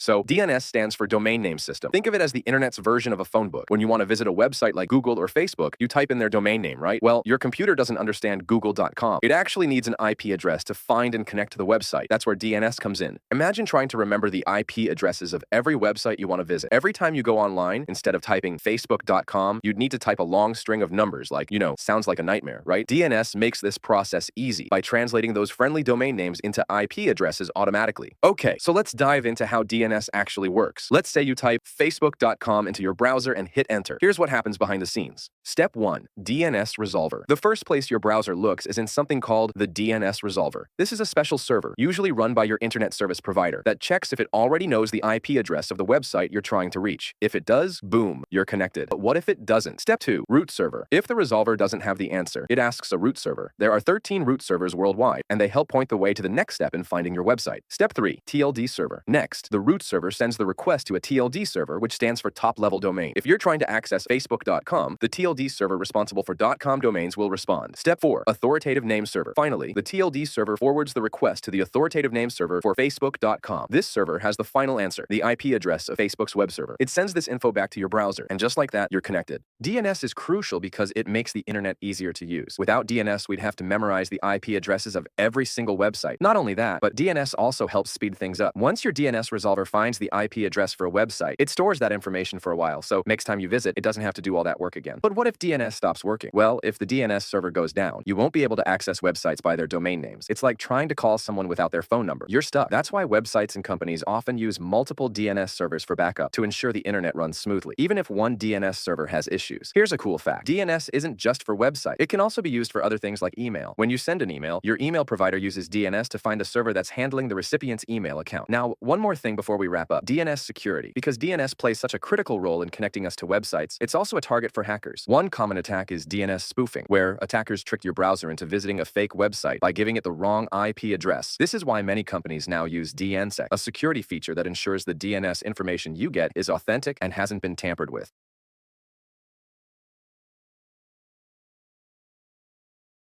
So DNS stands for Domain Name System. Think of it as the internet's version of a phone book. When you want to visit a website like Google or Facebook, you type in their domain name, right? Well, your computer doesn't understand google.com. It actually needs an IP address to find and connect to the website. That's where DNS comes in. Imagine trying to remember the IP addresses of every website you want to visit. Every time you go online, instead of typing facebook.com, you'd need to type a long string of numbers like, sounds like a nightmare, right? DNS makes this process easy by translating those friendly domain names into IP addresses automatically. Okay, so let's dive into how DNS actually works. Let's say you type facebook.com into your browser and hit enter. Here's what happens behind the scenes. Step 1. DNS Resolver. The first place your browser looks is in something called the DNS Resolver. This is a special server, usually run by your internet service provider, that checks if it already knows the IP address of the website you're trying to reach. If it does, boom, you're connected. But what if it doesn't? Step 2. Root server. If the resolver doesn't have the answer, it asks a root server. There are 13 root servers worldwide, and they help point the way to the next step in finding your website. Step 3. TLD server. Next, the root server sends the request to a TLD server, which stands for top-level domain. If you're trying to access facebook.com, the TLD server responsible for .com domains will respond. Step 4. Authoritative name server. Finally, the TLD server forwards the request to the authoritative name server for facebook.com. This server has the final answer, the IP address of Facebook's web server. It sends this info back to your browser, and just like that, you're connected. DNS is crucial because it makes the internet easier to use. Without DNS, we'd have to memorize the IP addresses of every single website. Not only that, but DNS also helps speed things up. Once your DNS resolver finds the IP address for a website, it stores that information for a while, so next time you visit, it doesn't have to do all that work again. But what if DNS stops working? Well, if the DNS server goes down, you won't be able to access websites by their domain names. It's like trying to call someone without their phone number. You're stuck. That's why websites and companies often use multiple DNS servers for backup to ensure the internet runs smoothly, even if one DNS server has issues. Here's a cool fact. DNS isn't just for websites. It can also be used for other things like email. When you send an email, your email provider uses DNS to find the server that's handling the recipient's email account. Now, one more thing before we wrap up. DNS security. Because DNS plays such a critical role in connecting us to websites, it's also a target for hackers. One common attack is DNS spoofing, where attackers trick your browser into visiting a fake website by giving it the wrong IP address. This is why many companies now use DNSSEC, a security feature that ensures the DNS information you get is authentic and hasn't been tampered with.